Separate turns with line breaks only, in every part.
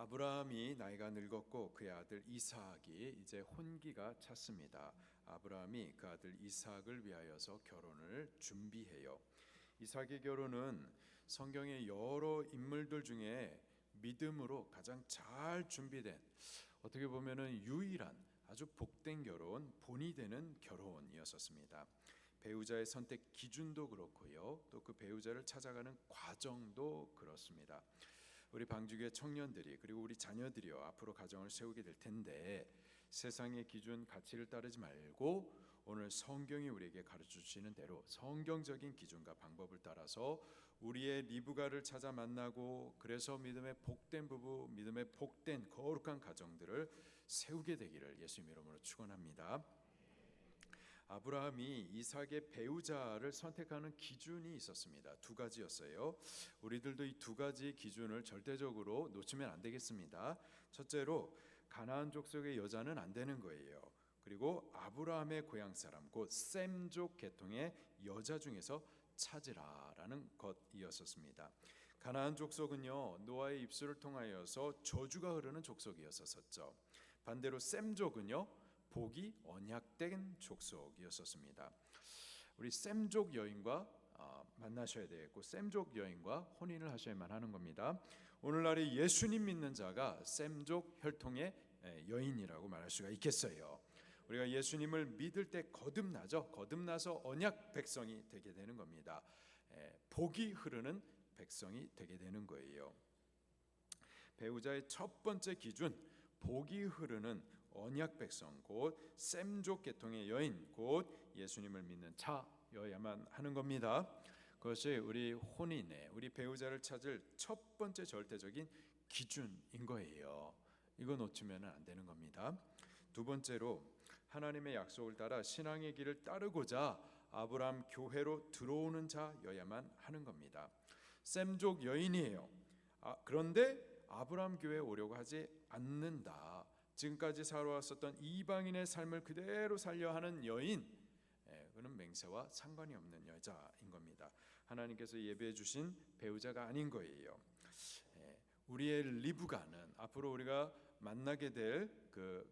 아브라함이 나이가 늙었고 그의 아들 이삭이 이제 혼기가 찼습니다. 아브라함이 그 아들 이삭을 위하여서 결혼을 준비해요. 이삭의 결혼은 성경의 여러 인물들 중에 믿음으로 가장 잘 준비된, 어떻게 보면은 유일한 아주 복된 결혼, 본이 되는 결혼이었었습니다. 배우자의 선택 기준도 그렇고요, 또 그 배우자를 찾아가는 과정도 그렇습니다. 우리 방주교회 청년들이, 그리고 우리 자녀들이요, 앞으로 가정을 세우게 될 텐데, 세상의 기준 가치를 따르지 말고 오늘 성경이 우리에게 가르쳐 주시는 대로 성경적인 기준과 방법을 따라서 우리의 리브가를 찾아 만나고, 그래서 믿음의 복된 부부, 믿음의 복된 거룩한 가정들을 세우게 되기를 예수님 이름으로 축원합니다. 아브라함이 이삭의 배우자를 선택하는 기준이 있었습니다. 두 가지였어요. 우리들도 이 두 가지 기준을 절대적으로 놓치면 안 되겠습니다. 첫째로, 가나안 족속의 여자는 안 되는 거예요. 그리고 아브라함의 고향 사람, 곧 셈족 계통의 여자 중에서 찾으라라는 것이었습니다. 가나안 족속은요, 노아의 입술을 통하여서 저주가 흐르는 족속이었었죠. 반대로 셈족은요, 복이 언약된 족속이었었습니다. 우리 셈족 여인과 만나셔야 되겠고, 셈족 여인과 혼인을 하셔야만 하는 겁니다. 오늘날의 예수님 믿는 자가 셈족 혈통의 여인이라고 말할 수가 있겠어요. 우리가 예수님을 믿을 때 거듭나죠. 거듭나서 언약 백성이 되게 되는 겁니다. 복이 흐르는 백성이 되게 되는 거예요. 배우자의 첫 번째 기준, 복이 흐르는 언약 백성, 곧 셈족 계통의 여인, 곧 예수님을 믿는 자여야만 하는 겁니다. 그것이 우리 혼인의, 우리 배우자를 찾을 첫 번째 절대적인 기준인 거예요. 이거 놓치면 안 되는 겁니다. 두 번째로, 하나님의 약속을 따라 신앙의 길을 따르고자 아브라함 교회로 들어오는 자여야만 하는 겁니다. 셈족 여인이에요. 그런데 아브라함 교회에 오려고 하지 않는다. 지금까지 살아왔었던 이방인의 삶을 그대로 살려 하는 여인, 그는 맹세와 상관이 없는 여자인 겁니다. 하나님께서 예배해 주신 배우자가 아닌 거예요. 우리의 리브가는, 앞으로 우리가 만나게 될 그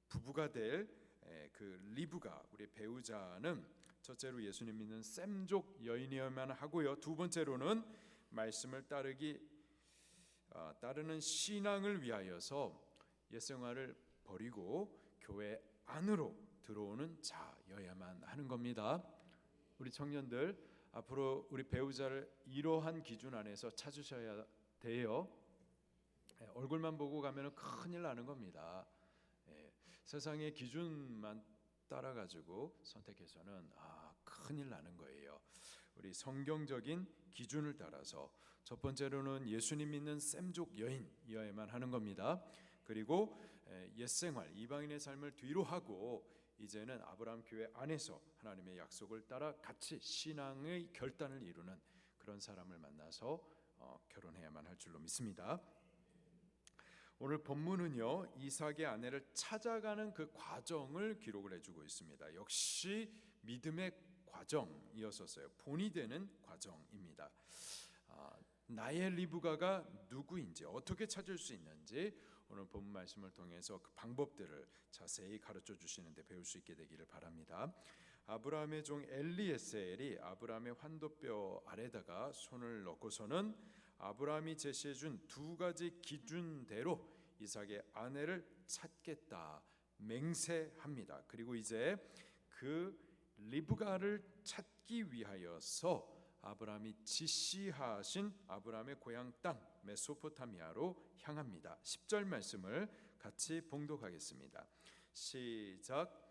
부부가 될 그 리브가, 우리 배우자는 첫째로 예수님 믿는 셈족 여인이어야만 하고요, 두 번째로는 말씀을 따르는 신앙을 위하여서 옛생활을 버리고 교회 안으로 들어오는 자여야만 하는 겁니다. 우리 청년들, 앞으로 우리 배우자를 이러한 기준 안에서 찾으셔야 돼요. 얼굴만 보고 가면 큰일 나는 겁니다. 세상의 기준만 따라가지고 선택해서는 큰일 나는 거예요. 우리 성경적인 기준을 따라서 첫 번째로는 예수님 믿는 셈족 여인이어야만 하는 겁니다. 그리고 옛생활, 이방인의 삶을 뒤로 하고 이제는 아브라함 교회 안에서 하나님의 약속을 따라 같이 신앙의 결단을 이루는 그런 사람을 만나서 결혼해야만 할 줄로 믿습니다. 오늘 본문은요, 이삭의 아내를 찾아가는 그 과정을 기록을 해주고 있습니다. 역시 믿음의 과정이었었어요. 본이 되는 과정입니다. 나의 리브가가 누구인지, 어떻게 찾을 수 있는지 오늘 본문 말씀을 통해서 그 방법들을 자세히 가르쳐 주시는데 배울 수 있게 되기를 바랍니다. 아브라함의 종 엘리에셀이 아브라함의 환도뼈 아래다가 손을 넣고서는 아브라함이 제시해 준 두 가지 기준대로 이삭의 아내를 찾겠다 맹세합니다. 그리고 이제 그 리브가를 찾기 위하여서 아브라함이 지시하신 아브라함의 고향 땅 메소포타미아로 향합니다. 10절 말씀을 같이 봉독하겠습니다. 시작.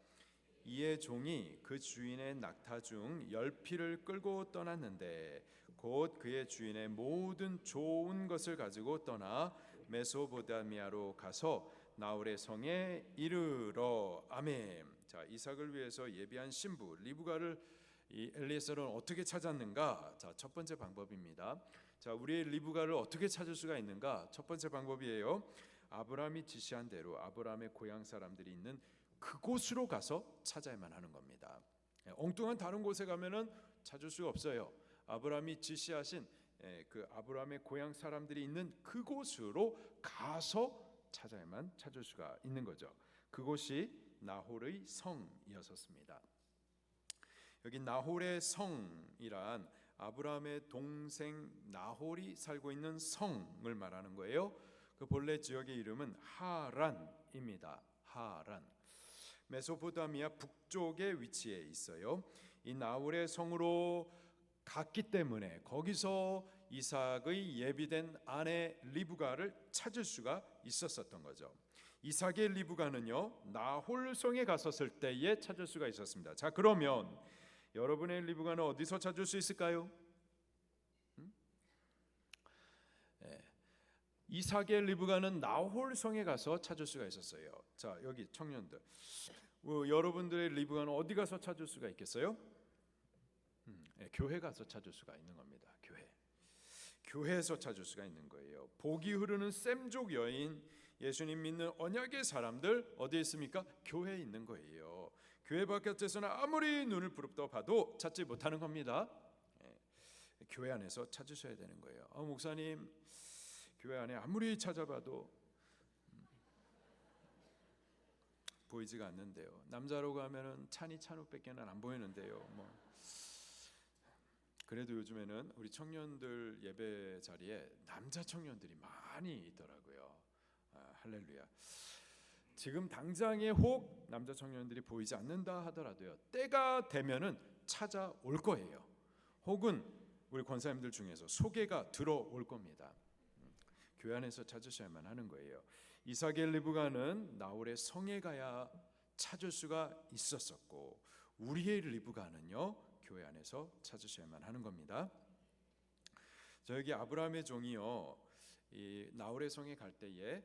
이에 종이 그 주인의 낙타 중 10匹를 끌고 떠났는데 곧 그의 주인의 모든 좋은 것을 가지고 떠나 메소포타미아로 가서 나홀의 성에 이르러. 아멘. 자, 이삭을 위해서 예비한 신부 리브가를 이 엘리에셀은 어떻게 찾았는가? 자, 첫 번째 방법입니다. 자, 우리의 리브가를 어떻게 찾을 수가 있는가? 첫 번째 방법이에요. 아브라함이 지시한 대로 아브라함의 고향 사람들이 있는 그곳으로 가서 찾아야만 하는 겁니다. 엉뚱한 다른 곳에 가면은 찾을 수가 없어요. 아브라함이 지시하신 그 아브라함의 고향 사람들이 있는 그곳으로 가서 찾아야만 찾을 수가 있는 거죠. 그곳이 나홀의 성이었습니다. 여기 나홀의 성이란 아브라함의 동생 나홀이 살고 있는 성을 말하는 거예요. 그 본래 지역의 이름은 하란입니다. 하란. 메소포타미아 북쪽에 위치해 있어요. 이 나홀의 성으로 갔기 때문에 거기서 이삭의 예비된 아내 리브가를 찾을 수가 있었던 거죠. 이삭의 리브가는요, 나홀 성에 갔었을 때에 찾을 수가 있었습니다. 자, 그러면 여러분의 리브가는 어디서 찾을 수 있을까요? 이삭의 리브가는 나홀 성에 가서 찾을 수가 있었어요. 자, 여기 청년들, 여러분들의 리브가는 어디 가서 찾을 수가 있겠어요? 교회 가서 찾을 수가 있는 겁니다. 교회에서 찾을 수가 있는 거예요. 복이 흐르는 셈족 여인, 예수님 믿는 언약의 사람들 어디에 있습니까? 교회에 있는 거예요. 교회 바깥에서는 아무리 눈을 부릅떠 봐도 찾지 못하는 겁니다. 교회 안에서 찾으셔야 되는 거예요. 목사님, 교회 안에 아무리 찾아봐도 보이지가 않는데요. 남자로 가면은 찬욱밖에는 안 보이는데요. 그래도 요즘에는 우리 청년들 예배 자리에 남자 청년들이 많이 있더라고요. 할렐루야. 지금 당장에 혹 남자 청년들이 보이지 않는다 하더라도요, 때가 되면은 찾아올 거예요. 혹은 우리 권사님들 중에서 소개가 들어올 겁니다. 교회 안에서 찾으셔야만 하는 거예요. 이삭의 리브가는 나홀의 성에 가야 찾을 수가 있었었고, 우리의 리브가는요, 교회 안에서 찾으셔야만 하는 겁니다. 저 여기 아브라함의 종이요, 이 나홀의 성에 갈 때에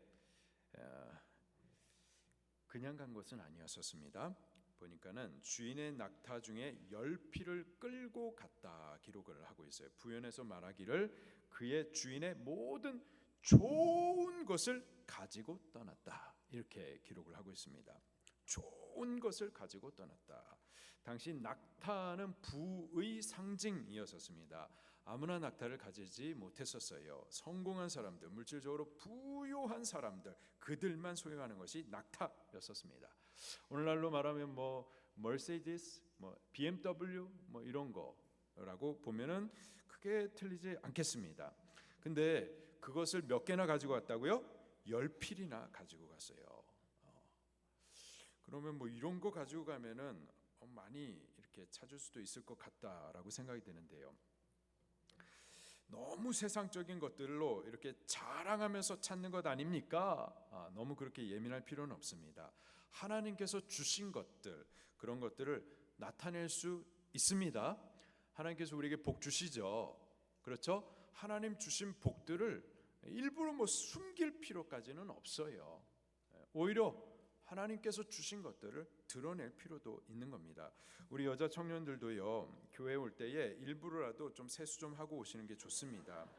그냥 간 것은 아니었습니다. 보니까는 주인의 낙타 중에 10匹를 끌고 갔다 기록을 하고 있어요. 부연해서 말하기를 그의 주인의 모든 좋은 것을 가지고 떠났다, 이렇게 기록을 하고 있습니다. 좋은 것을 가지고 떠났다. 당시 낙타는 부의 상징이었습니다. 아무나 낙타를 가지지 못했었어요. 성공한 사람들, 물질적으로 부유한 사람들, 그들만 소유하는 것이 낙타였었습니다. 오늘날로 말하면 머세디스, BMW 이런 거라고 보면은 크게 틀리지 않겠습니다. 근데 그것을 몇 개나 가지고 왔다고요? 10필이나 가지고 갔어요. 그러면 이런 거 가지고 가면은 많이 이렇게 찾을 수도 있을 것 같다라고 생각이 되는데요. 너무 세상적인 것들로 이렇게 자랑하면서 찾는 것 아닙니까? 너무 그렇게 예민할 필요는 없습니다. 하나님께서 주신 것들, 그런 것들을 나타낼 수 있습니다. 하나님께서 우리에게 복 주시죠. 그렇죠? 하나님 주신 복들을 일부러 숨길 필요까지는 없어요. 오히려 하나님께서 주신 것들을 드러낼 필요도 있는 겁니다. 우리 여자 청년들도요, 교회 올 때에 일부러라도 좀 세수 좀 하고 오시는 게 좋습니다.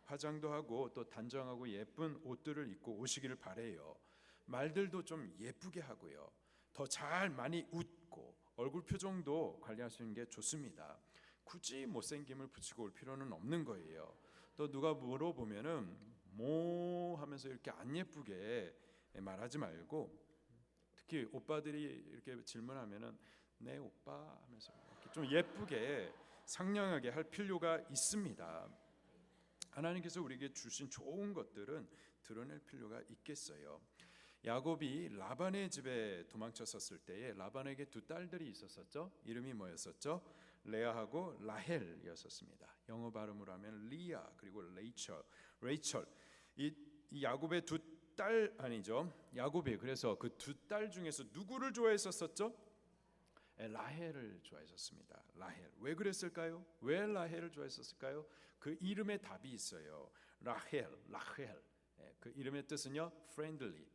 화장도 하고 또 단정하고 예쁜 옷들을 입고 오시기를 바래요. 말들도 좀 예쁘게 하고요, 더 잘 많이 웃고 얼굴 표정도 관리하시는 게 좋습니다. 굳이 못생김을 붙이고 올 필요는 없는 거예요. 또 누가 물어보면은 뭐 하면서 이렇게 안 예쁘게 말하지 말고, 특히 오빠들이 이렇게 질문하면은 네 오빠 하면서 좀 예쁘게 상냥하게 할 필요가 있습니다. 하나님께서 우리에게 주신 좋은 것들은 드러낼 필요가 있겠어요. 야곱이 라반의 집에 도망쳤었을 때에 라반에게 두 딸들이 있었었죠. 이름이 뭐였었죠? 레아하고 라헬이었습니다. 영어 발음으로 하면 리아 그리고 레이첼. 이 야곱의 두 딸 아니죠. 야곱이 그래서 그 두 딸 중에서 누구를 좋아했었었죠? 라헬을 좋아했었습니다. 라헬. 왜 그랬을까요? 왜 라헬을 좋아했었을까요? 그 이름에 답이 있어요. 라헬. 그 이름의 뜻은요, friendly,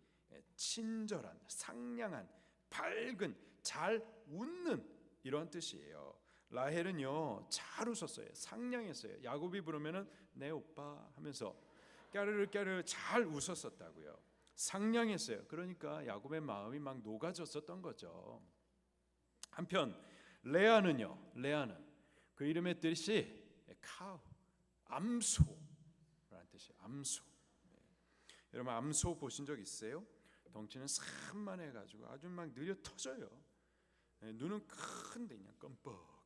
친절한, 상냥한, 밝은, 잘 웃는, 이런 뜻이에요. 라헬은요, 잘 웃었어요. 상냥했어요. 야곱이 부르면은 네 오빠 하면서 까르르 잘 웃었었다고요. 상냥했어요. 그러니까 야곱의 마음이 막 녹아졌었던 거죠. 한편 레아는 그 이름의 뜻이 암소라는 뜻이 암소. 여러분 암소 보신 적 있어요? 덩치는 산만해가지고 아주 막 느려 터져요. 눈은 큰데 그냥 껌뻑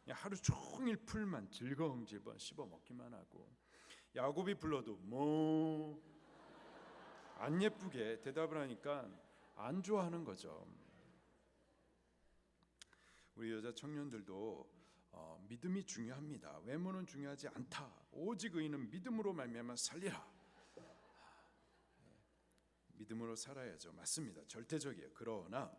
그냥 하루 종일 풀만 질겅질겅 씹어 먹기만 하고, 야곱이 불러도 뭐 안 예쁘게 대답을 하니까 안 좋아하는 거죠. 우리 여자 청년들도 믿음이 중요합니다. 외모는 중요하지 않다. 오직 의인은 믿음으로 말미암아 살리라. 믿음으로 살아야죠. 맞습니다. 절대적이에요. 그러나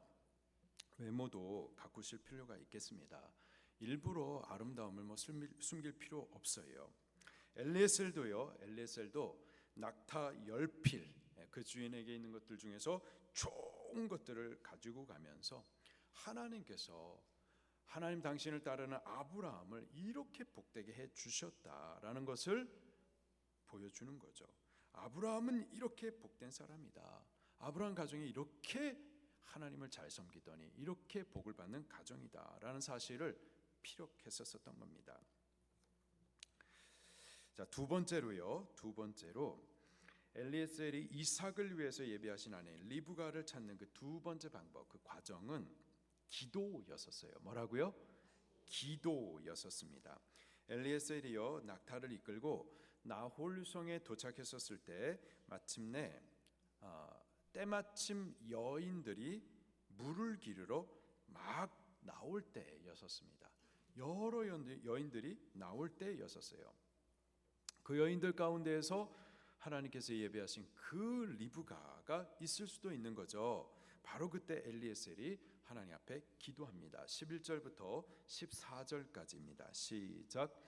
외모도 가꾸실 필요가 있겠습니다. 일부러 아름다움을 숨길 필요 없어요. 엘리에셀도 낙타 10필, 그 주인에게 있는 것들 중에서 좋은 것들을 가지고 가면서 하나님 당신을 따르는 아브라함을 이렇게 복되게 해 주셨다라는 것을 보여주는 거죠. 아브라함은 이렇게 복된 사람이다. 아브라함 가정이 이렇게 하나님을 잘 섬기더니 이렇게 복을 받는 가정이다라는 사실을 피력했었던 겁니다. 자, 두 번째로 엘리에셀이 이삭을 위해서 예비하신 아내 리브가를 찾는 그 두 번째 방법, 그 과정은 기도였었어요. 뭐라고요? 기도였었습니다. 엘리에셀이요 낙타를 이끌고 나홀성에 도착했었을 때 마침내 때마침 여인들이 물을 기르러 막 나올 때였었습니다. 여러 여인들이 나올 때였었어요. 그 여인들 가운데에서 하나님께서 예배하신 그 리브가가 있을 수도 있는 거죠. 바로 그때 엘리에셀이 하나님 앞에 기도합니다. 11절부터 14절까지입니다. 시작.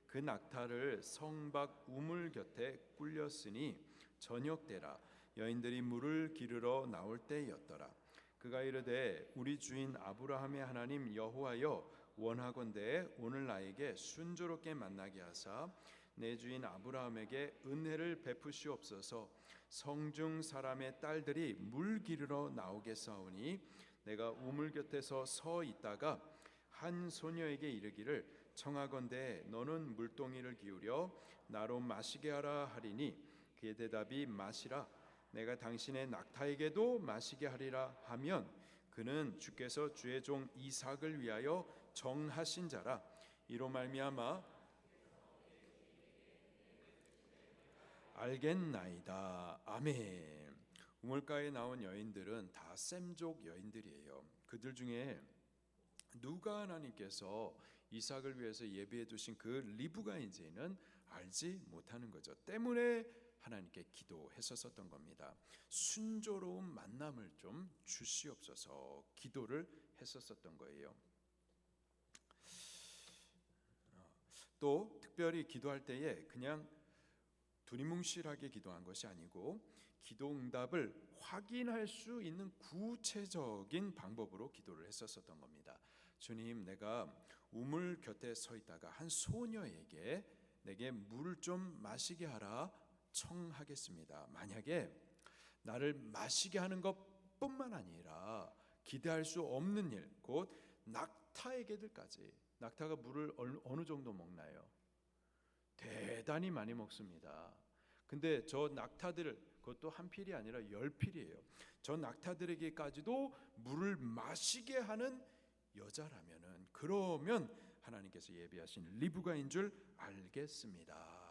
그 낙타를 성 밖 우물 곁에 꿀렸으니 저녁 때라 여인들이 물을 기르러 나올 때였더라. 그가 이르되 우리 주인 아브라함의 하나님 여호와여 원하건대 오늘 나에게 순조롭게 만나게 하사 내 주인 아브라함에게 은혜를 베푸시옵소서. 성중 사람의 딸들이 물 기르러 나오겠사오니 내가 우물 곁에서 서 있다가 한 소녀에게 이르기를 청하건대 너는 물동이를 기울여 나로 마시게 하라 하리니 그의 대답이 마시라 내가 당신의 낙타에게도 마시게 하리라 하면 그는 주께서 주의 종 이삭을 위하여 정하신 자라. 이로 말미암아 알겠나이다. 아멘. 우물가에 나온 여인들은 다 셈족 여인들이에요. 그들 중에 누가 하나님께서 이삭을 위해서 예비해 두신 그 리브가인지는 알지 못하는 거죠. 때문에 하나님께 기도했었던 겁니다. 순조로운 만남을 좀 주시옵소서 기도를 했었던 거예요. 또 특별히 기도할 때에 그냥 두리뭉실하게 기도한 것이 아니고 기도 응답을 확인할 수 있는 구체적인 방법으로 기도를 했었던 겁니다. 주님, 내가 우물 곁에 서 있다가 한 소녀에게 내게 물을 좀 마시게 하라 청하겠습니다. 만약에 나를 마시게 하는 것뿐만 아니라 기대할 수 없는 일, 곧 낙타에게들까지. 낙타가 물을 어느 정도 먹나요? 대단히 많이 먹습니다. 근데 저 낙타들, 그것도 한 필이 아니라 10필이에요. 저 낙타들에게까지도 물을 마시게 하는 여자라면은, 그러면 하나님께서 예비하신 리브가인 줄 알겠습니다.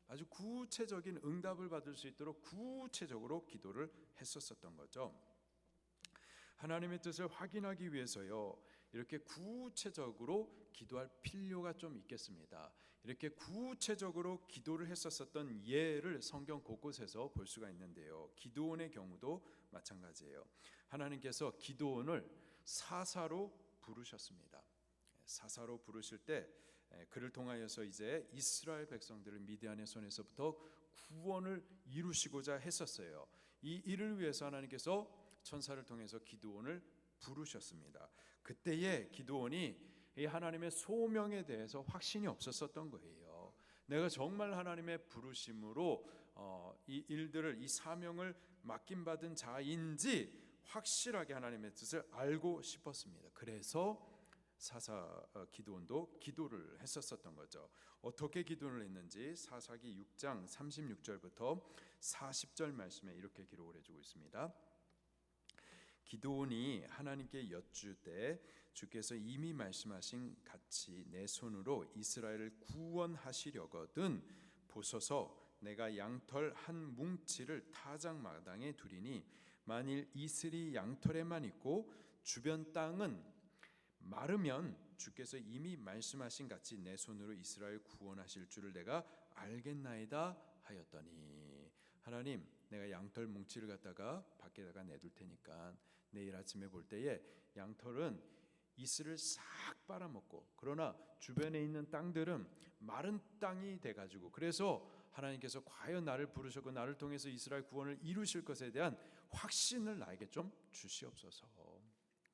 아주 구체적인 응답을 받을 수 있도록 구체적으로 기도를 했었던 거죠. 하나님의 뜻을 확인하기 위해서요, 이렇게 구체적으로 기도할 필요가 좀 있겠습니다. 이렇게 구체적으로 기도를 했었던 예를 성경 곳곳에서 볼 수가 있는데요. 기드온의 경우도 마찬가지예요. 하나님께서 기드온을 사사로 부르셨습니다. 사사로 부르실 때 그를 통하여서 이제 이스라엘 백성들을 미디안의 손에서부터 구원을 이루시고자 했었어요. 이 일을 위해서 하나님께서 천사를 통해서 기드온을 부르셨습니다. 그때에 기드온이 이 하나님의 소명에 대해서 확신이 없었던 거예요. 내가 정말 하나님의 부르심으로 이 일들을, 이 사명을 맡김받은 자인지 확실하게 하나님의 뜻을 알고 싶었습니다. 그래서 기드온도 기도를 했었던 거죠. 어떻게 기도를 했는지 사사기 6장 36절부터 40절 말씀에 이렇게 기록을 해주고 있습니다. 기드온이 하나님께 여쭈되 주께서 이미 말씀하신 같이 내 손으로 이스라엘을 구원하시려거든 보소서 내가 양털 한 뭉치를 타작마당에 두리니 만일 이슬이 양털에만 있고 주변 땅은 마르면 주께서 이미 말씀하신 같이 내 손으로 이스라엘 구원하실 줄을 내가 알겠나이다 하였더니 하나님 내가 양털 뭉치를 갖다가 밖에다가 내둘 테니까 내일 아침에 볼 때에 양털은 이슬을 싹 빨아먹고 그러나 주변에 있는 땅들은 마른 땅이 돼가지고 그래서 하나님께서 과연 나를 부르셨고 나를 통해서 이스라엘 구원을 이루실 것에 대한 확신을 나에게 좀 주시옵소서.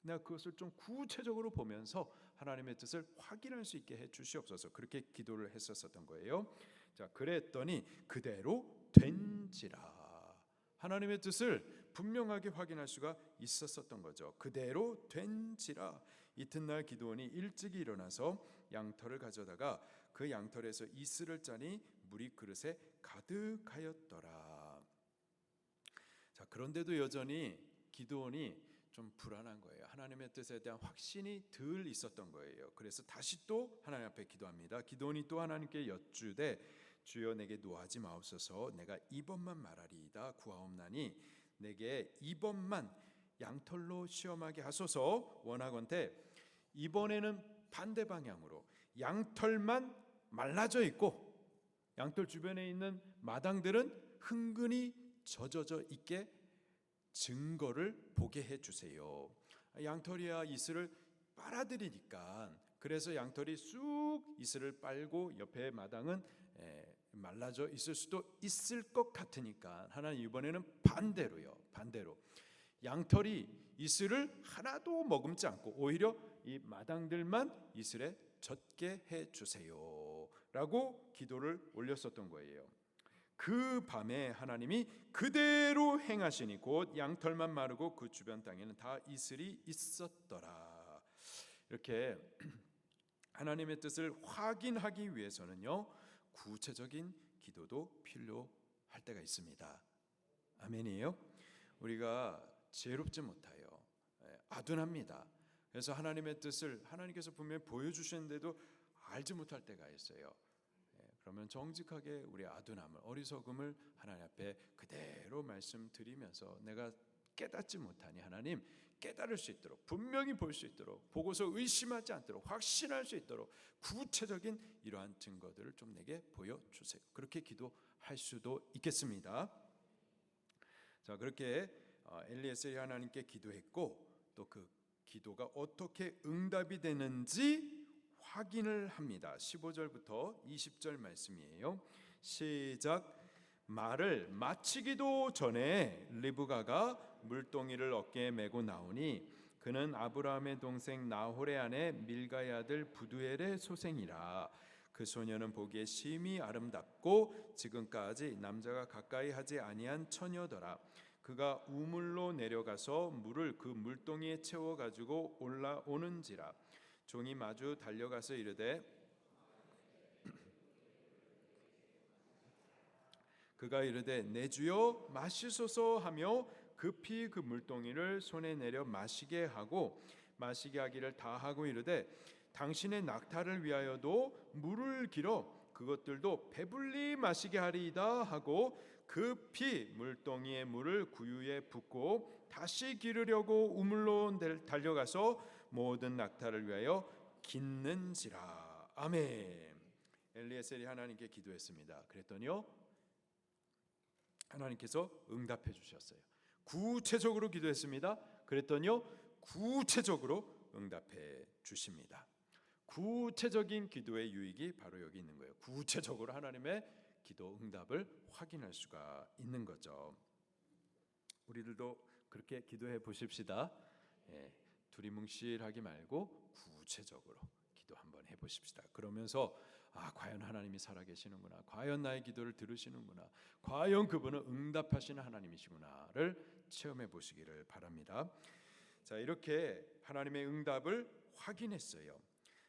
내가 그것을 좀 구체적으로 보면서 하나님의 뜻을 확인할 수 있게 해 주시옵소서. 그렇게 기도를 했었던 거예요. 자, 그랬더니 그대로 된지라. 하나님의 뜻을 분명하게 확인할 수가 있었던 거죠. 그대로 된지라. 이튿날 기드온이 일찍이 일어나서 양털을 가져다가 그 양털에서 이슬을 짜니 물이 그릇에 가득하였더라. 자, 그런데도 여전히 기드온이 좀 불안한 거예요. 하나님의 뜻에 대한 확신이 덜 있었던 거예요. 그래서 다시 또 하나님 앞에 기도합니다. 기드온이 또 하나님께 여쭈되 주여 내게 노하지 마옵소서. 내가 이번만 말하리이다 구하옵나니 내게 이번만 양털로 시험하게 하소서. 원하건대 이번에는 반대 방향으로 양털만 말라져 있고 양털 주변에 있는 마당들은 흥건히 젖어져 있게 증거를 보게 해주세요. 양털이야 이슬을 빨아들이니까 그래서 양털이 쑥 이슬을 빨고 옆에 마당은 말라져 있을 수도 있을 것 같으니까 하나님 이번에는 반대로 양털이 이슬을 하나도 머금지 않고 오히려 이 마당들만 이슬에 젖게 해주세요 라고 기도를 올렸었던 거예요. 그 밤에 하나님이 그대로 행하시니 곧 양털만 마르고 그 주변 땅에는 다 이슬이 있었더라. 이렇게 하나님의 뜻을 확인하기 위해서는요 구체적인 기도도 필요할 때가 있습니다. 아멘이에요. 우리가 지혜롭지 못해요. 아둔합니다. 그래서 하나님의 뜻을 하나님께서 분명히 보여주셨는데도 알지 못할 때가 있어요. 그러면 정직하게 우리 아둔함을 어리석음을 하나님 앞에 그대로 말씀드리면서 내가 깨닫지 못하니 하나님 깨달을 수 있도록 분명히 볼 수 있도록 보고서 의심하지 않도록 확신할 수 있도록 구체적인 이러한 증거들을 좀 내게 보여주세요. 그렇게 기도할 수도 있겠습니다. 자, 그렇게 엘리에셀이 하나님께 기도했고 또 그 기도가 어떻게 응답이 되는지 확인을 합니다. 15절부터 20절 말씀이에요. 시작. 말을 마치기도 전에 리브가가 물동이를 어깨에 메고 나오니 그는 아브라함의 동생 나홀의 아내 밀가의 아들 부두엘의 소생이라. 그 소녀는 보기에 심히 아름답고 지금까지 남자가 가까이 하지 아니한 처녀더라. 그가 우물로 내려가서 물을 그 물동이에 채워 가지고 올라오는지라. 종이 마주 달려가서 이르되 그가 이르되 내 주여 마시소서 하며 급히 그 물동이를 손에 내려 마시게 하고 마시게 하기를 다하고 이르되 당신의 낙타를 위하여도 물을 길어 그것들도 배불리 마시게 하리이다 하고 급히 물동이의 물을 구유에 붓고 다시 기르려고 우물로 달려가서 모든 낙타를 위하여 깃는지라. 아멘. 엘리에셀이 하나님께 기도했습니다. 그랬더니요 하나님께서 응답해 주셨어요. 구체적으로 기도했습니다. 그랬더니요 구체적으로 응답해 주십니다. 구체적인 기도의 유익이 바로 여기 있는 거예요. 구체적으로 하나님의 기도 응답을 확인할 수가 있는 거죠. 우리들도 그렇게 기도해 보십시다. 두리뭉실하지 말고 구체적으로 기도 한번 해보십시다. 그러면서 과연 하나님이 살아계시는구나, 과연 나의 기도를 들으시는구나, 과연 그분은 응답하시는 하나님이시구나를 체험해 보시기를 바랍니다. 자, 이렇게 하나님의 응답을 확인했어요.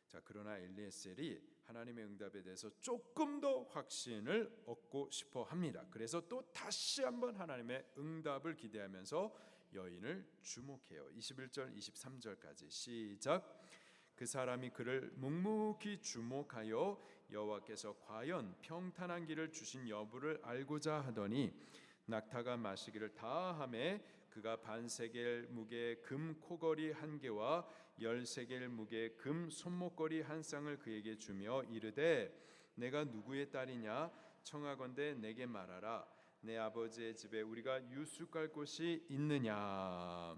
자, 그러나 엘리에셀이 하나님의 응답에 대해서 조금 더 확신을 얻고 싶어 합니다. 그래서 또 다시 한번 하나님의 응답을 기대하면서 여인을 주목해요. 21절 23절까지 시작. 그 사람이 그를 묵묵히 주목하여 여호와께서 과연 평탄한 길을 주신 여부를 알고자 하더니 낙타가 마시기를 다하매 그가 반세겔 무게의 금 코걸이 한 개와 10세겔 무게의 금 손목걸이 한 쌍을 그에게 주며 이르되 내가 누구의 딸이냐 청하건대 내게 말하라 내 아버지의 집에 우리가 유숙할 곳이 있느냐.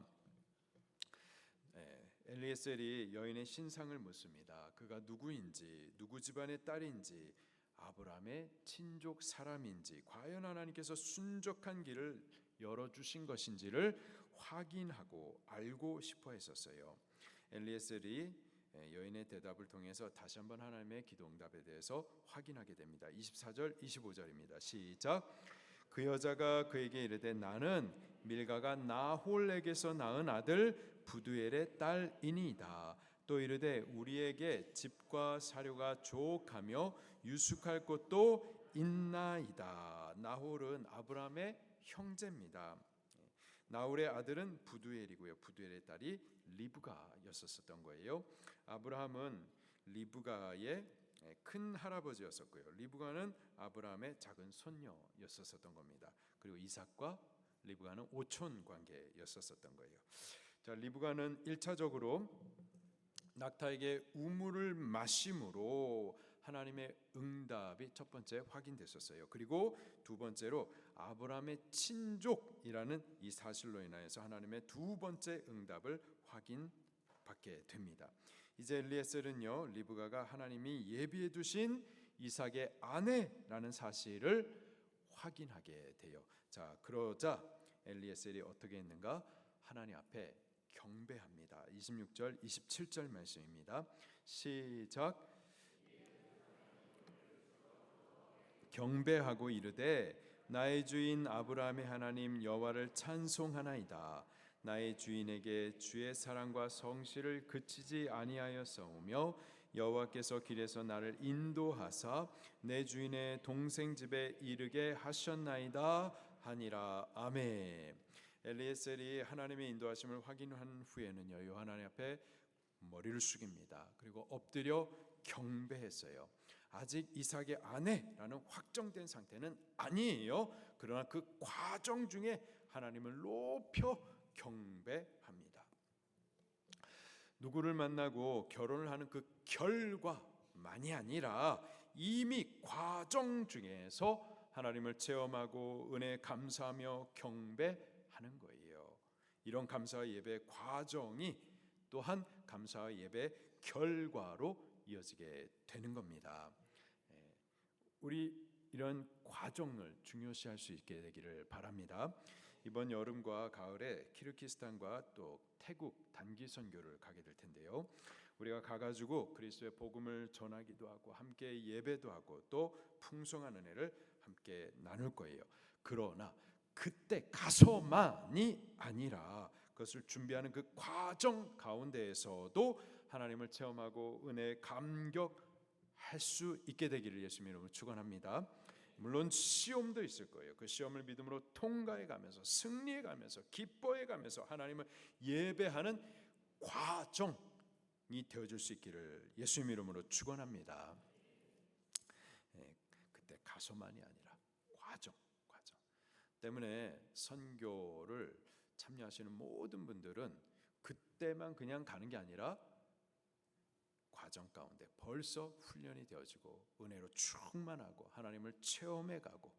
엘리에셀이 여인의 신상을 묻습니다. 그가 누구인지, 누구 집안의 딸인지, 아브라함의 친족 사람인지, 과연 하나님께서 순적한 길을 열어주신 것인지를 확인하고 알고 싶어 했었어요. 엘리에셀이 여인의 대답을 통해서 다시 한번 하나님의 기도 응답에 대해서 확인하게 됩니다. 24절 25절입니다. 시작. 그 여자가 그에게 이르되 나는 밀가가 나홀에게서 낳은 아들 부두엘의 딸이니이다. 또 이르되 우리에게 집과 사료가 조옥하며 유숙할 곳도 있나이다. 나홀은 아브라함의 형제입니다. 나홀의 아들은 부두엘이고요. 부두엘의 딸이 리브가였었던 거예요. 아브라함은 리브가의 큰 할아버지였었고요. 리브가는 아브라함의 작은 손녀였었던 겁니다. 그리고 이삭과 리브가는 오촌 관계였었던 거예요. 자, 리브가는 1차적으로 낙타에게 우물을 마심으로 하나님의 응답이 첫 번째 확인됐었어요. 그리고 두 번째로 아브라함의 친족이라는 이 사실로 인하여서 하나님의 두 번째 응답을 확인받게 됩니다. 이제 엘리에셀은요, 리브가가 하나님이 예비해 두신 이삭의 아내라는 사실을 확인하게 돼요. 자, 그러자 엘리에셀이 어떻게 했는가? 하나님 앞에 경배합니다. 26절 27절 말씀입니다. 시작. 경배하고 이르되 나의 주인 아브라함의 하나님 여호와를 찬송하나이다. 나의 주인에게 주의 사랑과 성실을 그치지 아니하였사오며 여호와께서 길에서 나를 인도하사 내 주인의 동생 집에 이르게 하셨나이다 하니라. 아멘. 엘리에셀이 하나님의 인도하심을 확인한 후에는요, 하나님 앞에 머리를 숙입니다. 그리고 엎드려 경배했어요. 아직 이삭의 아내라는 확정된 상태는 아니에요. 그러나 그 과정 중에 하나님을 높여 경배합니다. 누구를 만나고 결혼을 하는 그 결과만이 아니라 이미 과정 중에서 하나님을 체험하고 은혜에 감사하며 경배하는 거예요. 이런 감사와 예배의 과정이 또한 감사와 예배의 결과로 이어지게 되는 겁니다. 우리 이런 과정을 중요시할 수 있게 되기를 바랍니다. 이번 여름과 가을에 키르기스탄과 또 태국 단기 선교를 가게 될 텐데요. 우리가 가가지고 그리스도의 복음을 전하기도 하고 함께 예배도 하고 또 풍성한 은혜를 함께 나눌 거예요. 그러나 그때 가서만이 아니라 그것을 준비하는 그 과정 가운데에서도 하나님을 체험하고 은혜에 감격할 수 있게 되기를 예수님 이름으로 축원합니다. 물론 시험도 있을 거예요. 그 시험을 믿음으로 통과해 가면서 승리해 가면서 기뻐해 가면서 하나님을 예배하는 과정이 되어줄 수 있기를 예수님 이름으로 축원합니다. 그때 가서만이 아니라 과정 때문에 선교를 참여하시는 모든 분들은 그때만 그냥 가는 게 아니라 과정 가운데 벌써 훈련이 되어지고 은혜로 충만하고 하나님을 체험해 가고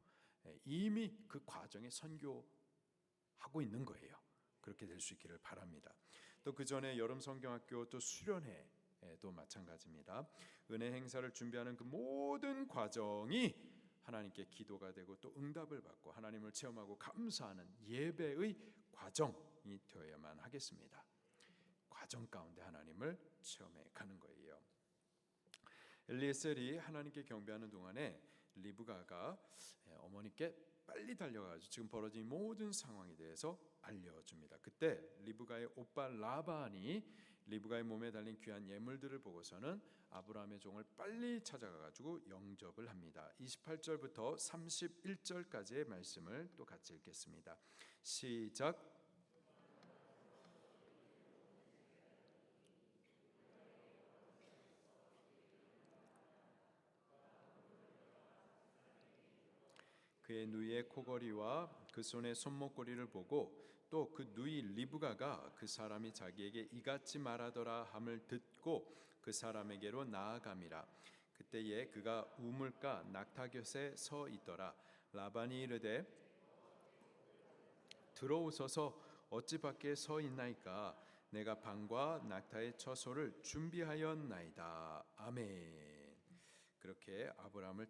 이미 그 과정에 선교하고 있는 거예요. 그렇게 될 수 있기를 바랍니다. 또 그 전에 여름 성경학교 또 수련회도 마찬가지입니다. 은혜 행사를 준비하는 그 모든 과정이 하나님께 기도가 되고 또 응답을 받고 하나님을 체험하고 감사하는 예배의 과정이 되어야만 하겠습니다. 과정 가운데 하나님을 체험해 가는 거예요. 엘리에셀이 하나님께 경배하는 동안에 리브가가 어머니께 빨리 달려가지고 지금 벌어진 모든 상황에 대해서 알려줍니다. 그때 리브가의 오빠 라반이 리브가의 몸에 달린 귀한 예물들을 보고서는 아브라함의 종을 빨리 찾아가 가지고 영접을 합니다. 28절부터 31절까지의 말씀을 또 같이 읽겠습니다. 시작. 그의 누이의 코걸이와 그 손의 손목걸이를 보고 또 그 누이 리브가가 그 사람이 자기에게 이같이 말하더라 함을 듣고 그 사람에게로 나아감이라. 그때에 그가 우물가 낙타곁에 서 있더라. 라반이 이르되 들어오소서 어찌 밖에 서 있나이까. 내가 방과 낙타의 처소를 준비하였나이다. 아멘. 그렇게 아브라함의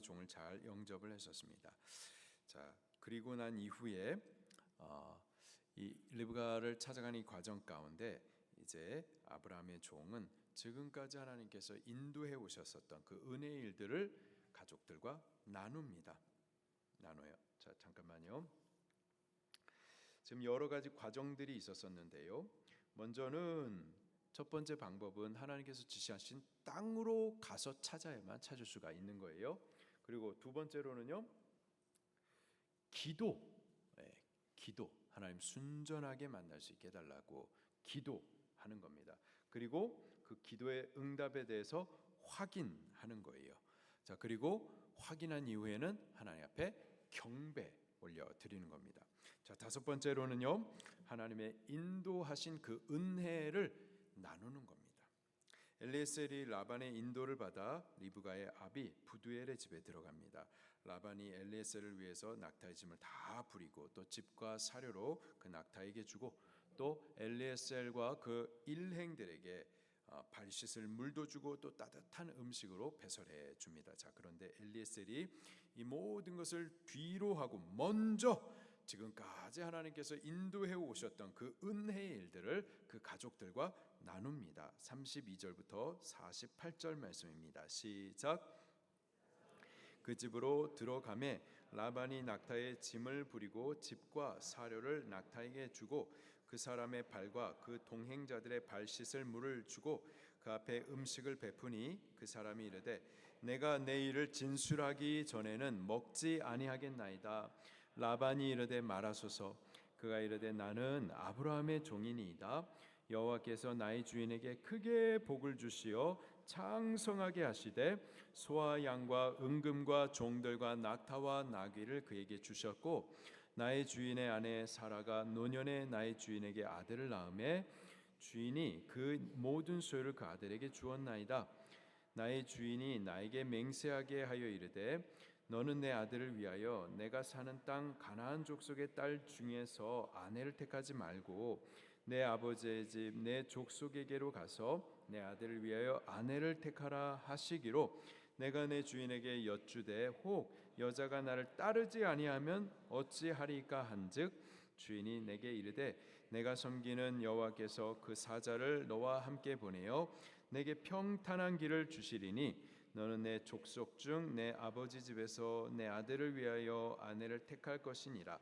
종을 잘 영접을 했었습니다. 자, 그리고 난 이후에 이 리브가를 찾아가는 이 과정 가운데 이제 아브라함의 종은 지금까지 하나님께서 인도해 오셨었던 그 은혜의 일들을 가족들과 나눠요. 자, 잠깐만요. 지금 여러 가지 과정들이 있었었는데요. 먼저는 첫 번째 방법은 하나님께서 지시하신 땅으로 가서 찾아야만 찾을 수가 있는 거예요. 그리고 두 번째로는요, 기도, 하나님 순전하게 만날 수 있게 해달라고 기도하는 겁니다. 그리고 그 기도의 응답에 대해서 확인하는 거예요. 자, 그리고 확인한 이후에는 하나님 앞에 경배 올려드리는 겁니다. 자, 다섯 번째로는요, 하나님의 인도하신 그 은혜를 나누는 겁니다. 엘리에셀이 라반의 인도를 받아 리브가의 아비 부두엘의 집에 들어갑니다. 라반이 엘리에셀을 위해서 낙타의 짐을 다 부리고 또 집과 사료로 그 낙타에게 주고 또 엘리에셀과 그 일행들에게 발 씻을 물도 주고 또 따뜻한 음식으로 배설해 줍니다. 자, 그런데 엘리에셀이 이 모든 것을 뒤로 하고 먼저 지금까지 하나님께서 인도해 오셨던 그 은혜의 일들을 그 가족들과 나눕니다. 32절부터 48절 말씀입니다. 시작. 그 집으로 들어가매 라반이 낙타의 짐을 부리고 집과 사료를 낙타에게 주고 그 사람의 발과 그 동행자들의 발 씻을 물을 주고 그 앞에 음식을 베푸니 그 사람이 이르되 내가 내 일을 진술하기 전에는 먹지 아니하겠나이다. 라반이 이르되 말하소서. 그가 이르되 나는 아브라함의 종이니이다. 여호와께서 나의 주인에게 크게 복을 주시어 창성하게 하시되 소와 양과 은금과 종들과 낙타와 나귀를 그에게 주셨고 나의 주인의 아내 사라가 노년에 나의 주인에게 아들을 낳음에 주인이 그 모든 소유를 그 아들에게 주었나이다. 나의 주인이 나에게 맹세하게 하여 이르되 너는 내 아들을 위하여 내가 사는 땅 가나안 족속의 딸 중에서 아내를 택하지 말고 내 아버지의 집 내 족속에게로 가서 내 아들을 위하여 아내를 택하라 하시기로 내가 내 주인에게 여쭈되 혹 여자가 나를 따르지 아니하면 어찌하리까 한즉 주인이 내게 이르되 내가 섬기는 여호와께서 그 사자를 너와 함께 보내어 내게 평탄한 길을 주시리니 너는 내 족속 중 내 아버지 집에서 내 아들을 위하여 아내를 택할 것이니라.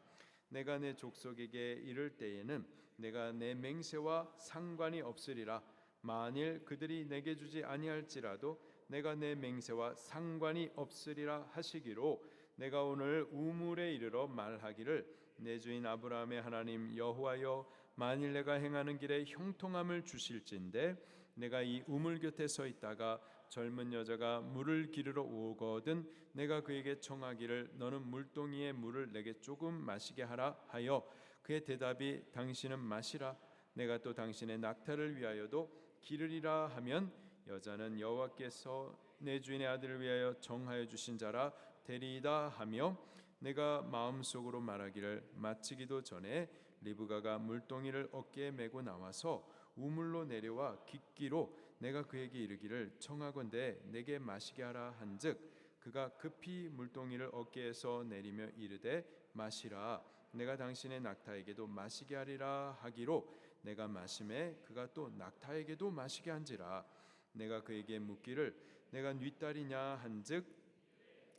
내가 내 족속에게 이를 때에는 내가 내 맹세와 상관이 없으리라. 만일 그들이 내게 주지 아니할지라도 내가 내 맹세와 상관이 없으리라 하시기로 내가 오늘 우물에 이르러 말하기를 내 주인 아브라함의 하나님 여호와여 만일 내가 행하는 길에 형통함을 주실진데 내가 이 우물 곁에 서 있다가 젊은 여자가 물을 기르러 오거든 내가 그에게 청하기를 너는 물동이의 물을 내게 조금 마시게 하라 하여 그의 대답이 당신은 마시라 내가 또 당신의 낙타를 위하여도 기르리라 하면 여자는 여호와께서 내 주인의 아들을 위하여 정하여 주신 자라 되리이다 하며 내가 마음속으로 말하기를 마치기도 전에 리브가가 물동이를 어깨에 메고 나와서 우물로 내려와 깃기로 내가 그에게 이르기를 청하건대 내게 마시게 하라 한즉 그가 급히 물동이를 어깨에서 내리며 이르되 마시라 내가 당신의 낙타에게도 마시게 하리라 하기로 내가 마심에 그가 또 낙타에게도 마시게 한지라 내가 그에게 묻기를 내가 네 딸이냐 한즉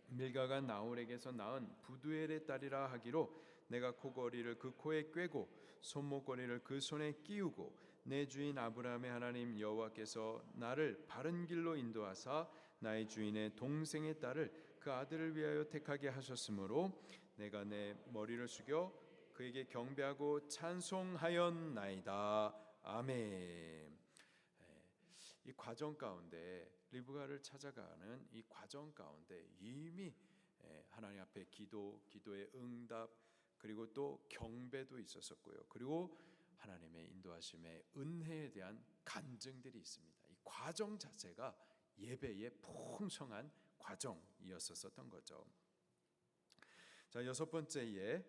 밀가가 나홀에게서 낳은 부두엘의 딸이라 하기로 내가 코걸이를 그 코에 꿰고 손목걸이를 그 손에 끼우고 내 주인 아브라함의 하나님 여호와께서 나를 바른 길로 인도하사 나의 주인의 동생의 딸을 그 아들을 위하여 택하게 하셨으므로 내가 내 머리를 숙여 그에게 경배하고 찬송하였나이다. 아멘. 이 과정 가운데 리브가를 찾아가는 이 과정 가운데 이미 하나님 앞에 기도의 응답 그리고 또 경배도 있었었고요. 그리고 하나님의 인도하심의 은혜에 대한 간증들이 있습니다. 이 과정 자체가 예배의 풍성한 과정이었었던 거죠. 자, 여섯 번째에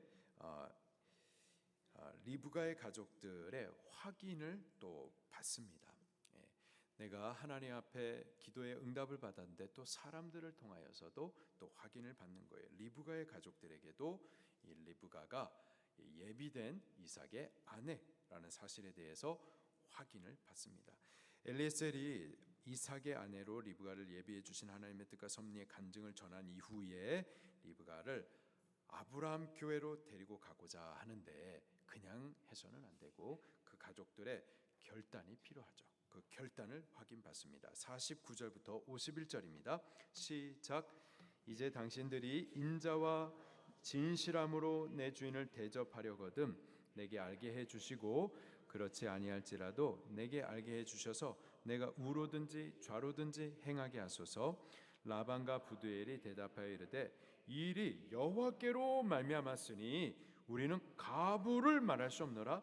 리브가의 가족들의 확인을 또 받습니다. 내가 하나님 앞에 기도의 응답을 받았는데 또 사람들을 통하여서도 또 확인을 받는 거예요. 리브가의 가족들에게도 이 리브가가 예비된 이삭의 아내라는 사실에 대해서 확인을 받습니다. 엘리에셀이 이삭의 아내로 리브가를 예비해 주신 하나님의 뜻과 섭리의 간증을 전한 이후에 리브가를 아브라함 교회로 데리고 가고자 하는데 그냥 해서는 안 되고 그 가족들의 결단이 필요하죠. 그 결단을 확인받습니다. 49절부터 51절입니다. 시작. 이제 당신들이 인자와 진실함으로 내 주인을 대접하려거든 내게 알게 해 주시고 그렇지 아니할지라도 내게 알게 해 주셔서 내가 우로든지 좌로든지 행하게 하소서. 라반과 부두엘이 대답하여 이르되 이 일이 여호와께로 말미암았으니 우리는 가부를 말할 수 없노라.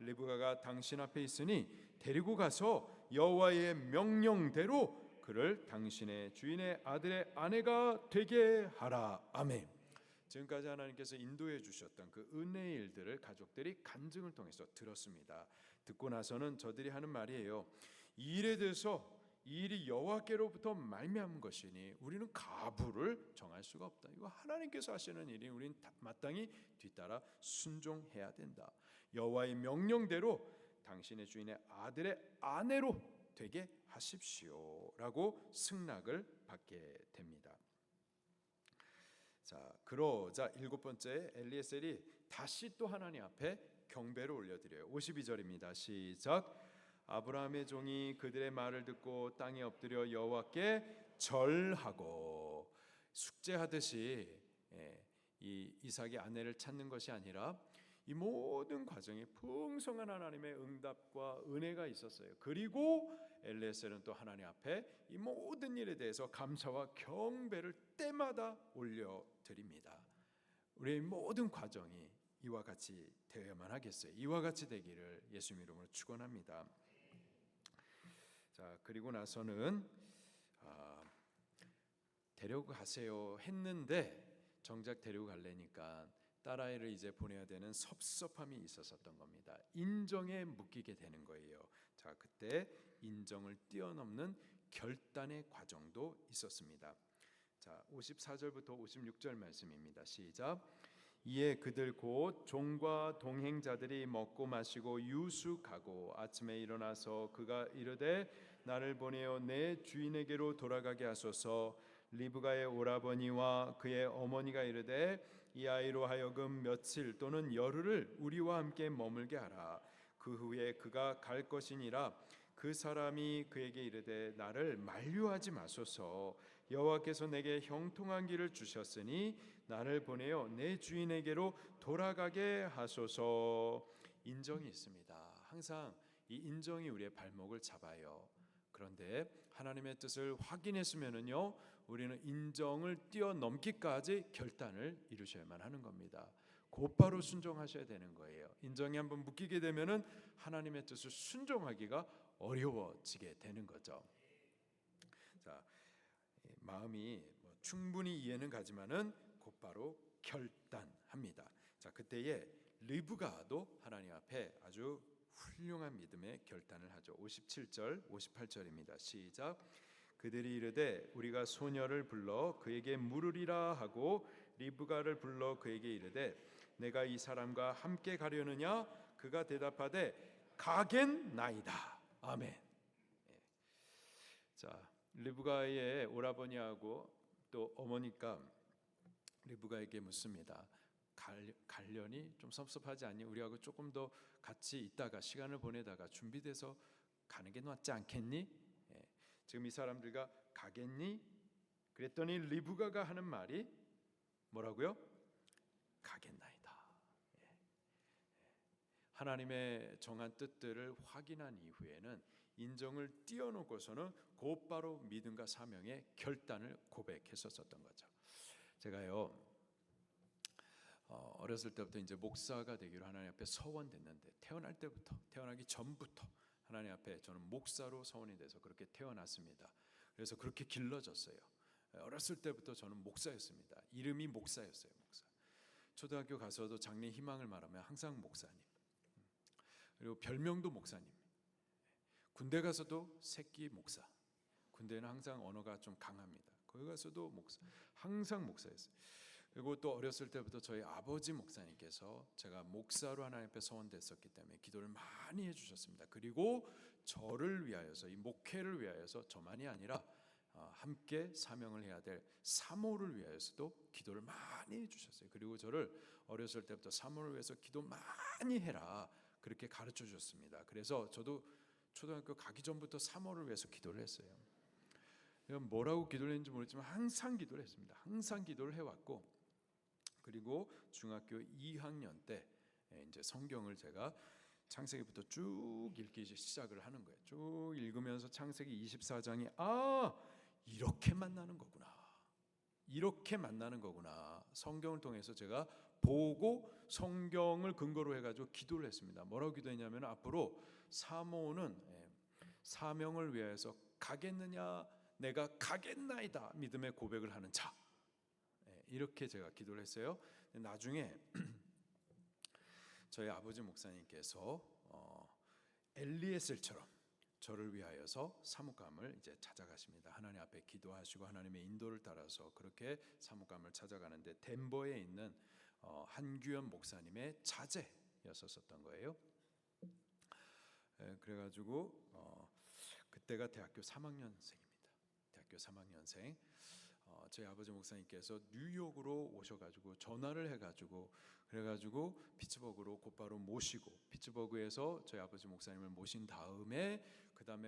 리브가가 당신 앞에 있으니 데리고 가서 여호와의 명령대로 그를 당신의 주인의 아들의 아내가 되게 하라. 아멘. 지금까지 하나님께서 인도해 주셨던 그 은혜의 일들을 가족들이 간증을 통해서 들었습니다. 듣고 나서는 저들이 하는 말이에요. 이 일에 대해서 이 일이 여호와께로부터 말미암은 것이니 우리는 가부를 정할 수가 없다. 이거 하나님께서 하시는 일이 우리는 마땅히 뒤따라 순종해야 된다. 여호와의 명령대로 당신의 주인의 아들의 아내로 되게 하십시오라고 승낙을 받게 됩니다. 자, 그러자 일곱 번째 엘리에셀이 다시 또 하나님 앞에 경배를 올려드려요. 52절입니다. 시작. 아브라함의 종이 그들의 말을 듣고 땅에 엎드려 여호와께 절하고 숙제하듯이 이 이삭의 아내를 찾는 것이 아니라 이 모든 과정에 풍성한 하나님의 응답과 은혜가 있었어요. 그리고 엘리에셀은 또 하나님 앞에 이 모든 일에 대해서 감사와 경배를 때마다 올려드립니다. 우리의 모든 과정이 이와 같이 되어야만 하겠어요. 이와 같이 되기를 예수님 이름으로 축원합니다. 자, 그리고 나서는 데리고 가세요 했는데 정작 데리고 가려니까 딸아이를 이제 보내야 되는 섭섭함이 있었던 겁니다. 인정에 묶이게 되는 거예요. 자, 그때 인정을 뛰어넘는 결단의 과정도 있었습니다. 자, 54절부터 56절 말씀입니다. 시작. 이에 그들 곧 종과 동행자들이 먹고 마시고 유숙하고 아침에 일어나서 그가 이르되 나를 보내어 내 주인에게로 돌아가게 하소서. 리브가의 오라버니와 그의 어머니가 이르되 이 아이로 하여금 며칠 또는 열흘을 우리와 함께 머물게 하라. 그 후에 그가 갈 것이니라. 그 사람이 그에게 이르되 나를 만류하지 마소서. 여호와께서 내게 형통한 길을 주셨으니 나를 보내어 내 주인에게로 돌아가게 하소서. 인정이 있습니다. 항상 이 인정이 우리의 발목을 잡아요. 그런데 하나님의 뜻을 확인했으면은요, 우리는 인정을 뛰어넘기까지 결단을 이루셔야만 하는 겁니다. 곧바로 순종하셔야 되는 거예요. 인정이 한번 묶이게 되면은 하나님의 뜻을 순종하기가 어려워지게 되는 거죠. 자, 마음이 충분히 이해는 가지만은 곧바로 결단합니다. 자, 그때에 리브가도 하나님 앞에 아주 훌륭한 믿음의 결단을 하죠. 57절, 58절입니다. 시작. 그들이 이르되 우리가 소녀를 불러 그에게 물으리라 하고 리브가를 불러 그에게 이르되 내가 이 사람과 함께 가려느냐? 그가 대답하되 가겠나이다. 아멘. 자, 리브가의 오라버니하고 또 어머니가 리브가에게 묻습니다. 갈련이 좀 섭섭하지 않니? 우리하고 조금 더 같이 있다가 시간을 보내다가 준비돼서 가는 게 낫지 않겠니? 지금 이 사람들과 가겠니? 그랬더니 리브가가 하는 말이 뭐라고요? 가겠나이다. 하나님의 정한 뜻들을 확인한 이후에는 인정을 띄워놓고서는 곧바로 믿음과 사명의 결단을 고백했었던 거죠. 제가요 어렸을 때부터 이제 목사가 되기로 하나님 앞에 서원됐는데, 태어나기 전부터 하나님 앞에 저는 목사로 서원이 돼서 그렇게 태어났습니다. 그래서 그렇게 길러졌어요. 어렸을 때부터 저는 목사였습니다. 이름이 목사였어요. 목사. 초등학교 가서도 장래 희망을 말하면 항상 목사님. 그리고 별명도 목사님. 군대 가서도 새끼 목사. 군대는 항상 언어가 좀 강합니다. 거기 가서도 목사. 항상 목사였어요. 그리고 또 어렸을 때부터 저희 아버지 목사님께서 제가 목사로 하나님 앞에 서원됐었기 때문에 기도를 많이 해주셨습니다. 그리고 저를 위하여서, 이 목회를 위하여서 저만이 아니라 함께 사명을 해야 될 사모를 위하여서도 기도를 많이 해주셨어요. 그리고 저를 어렸을 때부터 사모를 위해서 기도 많이 해라 그렇게 가르쳐 주셨습니다. 그래서 저도 초등학교 가기 전부터 사모를 위해서 기도를 했어요. 뭐라고 기도를 했는지 모르지만 항상 기도를 했습니다. 항상 기도를 해왔고, 그리고 중학교 2학년 때 이제 성경을 제가 창세기부터 쭉 읽기 시작을 하는 거예요. 쭉 읽으면서 창세기 24장이 이렇게 만나는 거구나. 이렇게 만나는 거구나. 성경을 통해서 제가 보고 성경을 근거로 해가지고 기도를 했습니다. 뭐라고 기도했냐면, 앞으로 사모는 사명을 위해서 가겠느냐, 내가 가겠나이다 믿음의 고백을 하는 자, 이렇게 제가 기도를 했어요. 나중에 저희 아버지 목사님께서 엘리에셀처럼 저를 위하여서 사목감을 이제 찾아가십니다. 하나님 앞에 기도하시고 하나님의 인도를 따라서 그렇게 사목감을 찾아가는데, 덴버에 있는 한규현 목사님의 자제였었던 거예요. 그래가지고 그때가 대학교 3학년생입니다. 대학교 3학년생. 저희 아버지 목사님께서 뉴욕으로 오셔가지고 전화를 해가지고, 그래가지고 피츠버그로 곧바로 모시고, 피츠버그에서 저희 아버지 목사님을 모신 다음에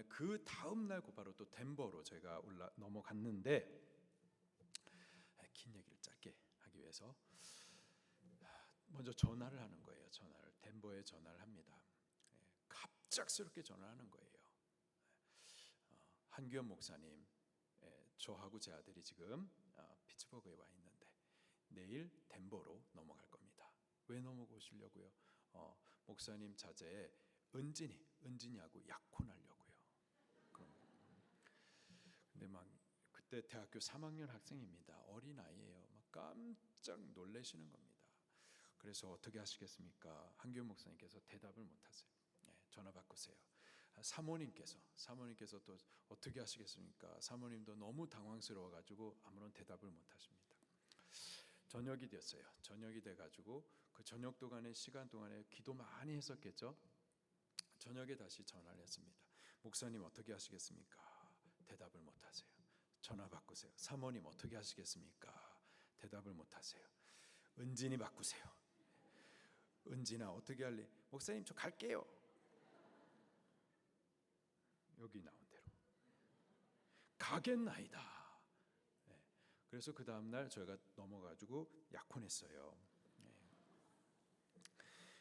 그 다음 날 곧바로 또 덴버로 저희가 넘어갔는데, 긴 얘기를 짧게 하기 위해서 먼저 전화를 하는 거예요. 덴버에 전화를 합니다. 갑작스럽게 전화하는 거예요. 한규현 목사님, 저하고 제 아들이 지금 피츠버그에 와 있는데 내일 덴버로 넘어갈 겁니다. 왜 넘어오시려고요? 목사님 자제에 은진이하고 약혼하려고요. 근데 막 그때 대학교 3학년 학생입니다. 어린 아이예요. 막 깜짝 놀라시는 겁니다. 그래서 어떻게 하시겠습니까? 한규현 목사님께서 대답을 못하세요. 전화 바꾸세요. 사모님께서 또 어떻게 하시겠습니까? 사모님도 너무 당황스러워가지고 아무런 대답을 못하십니다. 저녁이 됐어요. 저녁이 돼가지고 그 저녁 동안의 시간 동안에 기도 많이 했었겠죠. 저녁에 다시 전화를 했습니다. 목사님 어떻게 하시겠습니까? 대답을 못하세요. 전화 바꾸세요. 사모님 어떻게 하시겠습니까? 대답을 못하세요. 은진이 바꾸세요. 은진아 어떻게 할래? 목사님 저 갈게요. 여기 나온 대로 가겠나이다. 그래서 그 다음날 저희가 넘어가지고 약혼했어요.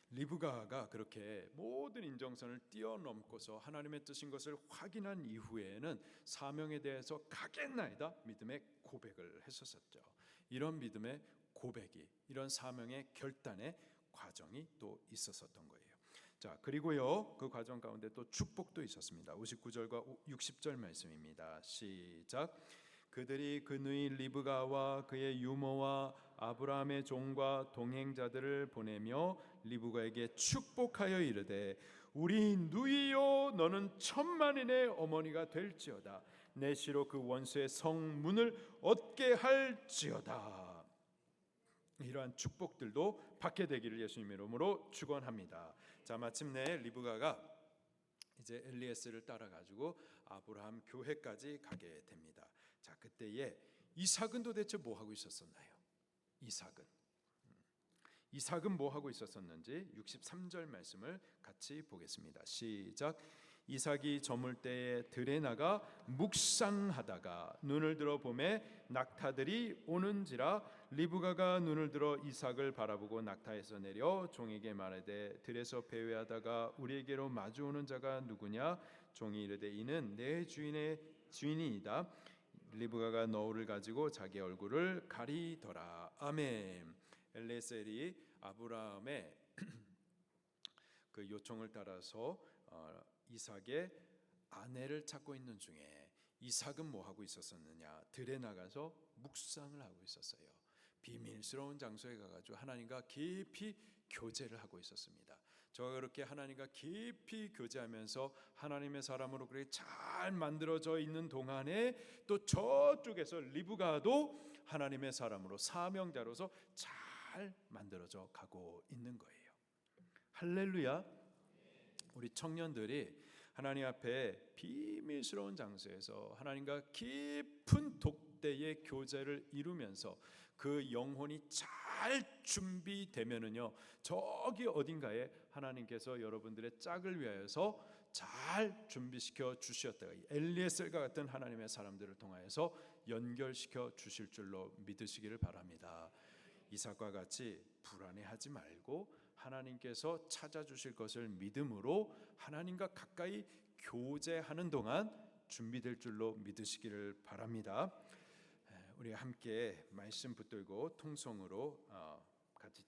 리브가가 그렇게 모든 인정선을 뛰어넘고서 하나님의 뜻인 것을 확인한 이후에는 사명에 대해서 가겠나이다 믿음의 고백을 했었죠. 이런 믿음의 고백이, 이런 사명의 결단의 과정이 또 있었던 거예요. 자, 그리고요 그 과정 가운데 또 축복도 있었습니다. 59절과 60절 말씀입니다. 시작. 그들이 그 누이 리브가와 그의 유모와 아브라함의 종과 동행자들을 보내며 리브가에게 축복하여 이르되, 우리 누이여 너는 천만인의 어머니가 될지어다. 내 시로 그 원수의 성문을 얻게 할지어다. 이러한 축복들도 받게 되기를 예수님의 이름으로 축원합니다. 자, 마침내 리브가가 이제 엘리에셀을 따라 가지고 아브라함 교회까지 가게 됩니다. 자, 그때에 이삭은 도대체 뭐 하고 있었었나요? 이삭은 뭐 하고 있었었는지 63절 말씀을 같이 보겠습니다. 시작. 이삭이 저물 때에 들에 나가 묵상하다가 눈을 들어 보매 낙타들이 오는지라 리브가가 눈을 들어 이삭을 바라보고 낙타에서 내려 종에게 말하되 들에서 배회하다가 우리에게로 마주오는 자가 누구냐? 종이 이르되 이는 내 주인이니이다. 리브가가 너울을 가지고 자기 얼굴을 가리더라. 아멘. 엘레셀이 아브라함의 그 요청을 따라서 이삭의 아내를 찾고 있는 중에 이삭은 뭐 하고 있었었느냐? 들에 나가서 묵상을 하고 있었어요. 비밀스러운 장소에 가가지고 하나님과 깊이 교제를 하고 있었습니다. 저가 그렇게 하나님과 깊이 교제하면서 하나님의 사람으로 그렇게 잘 만들어져 있는 동안에 또 저쪽에서 리브가도 하나님의 사람으로 사명자로서 잘 만들어져 가고 있는 거예요. 할렐루야. 우리 청년들이 하나님 앞에 비밀스러운 장소에서 하나님과 깊은 독대의 교제를 이루면서 그 영혼이 잘 준비되면은요, 저기 어딘가에 하나님께서 여러분들의 짝을 위하여서 잘 준비시켜 주셨다가 엘리에셀과 같은 하나님의 사람들을 통하여서 연결시켜 주실 줄로 믿으시기를 바랍니다. 이삭과 같이 불안해하지 말고 하나님께서 찾아주실 것을 믿음으로 하나님과 가까이 교제하는 동안 준비될 줄로 믿으시기를 바랍니다. 우리 함께 말씀 붙들고 통성으로 같이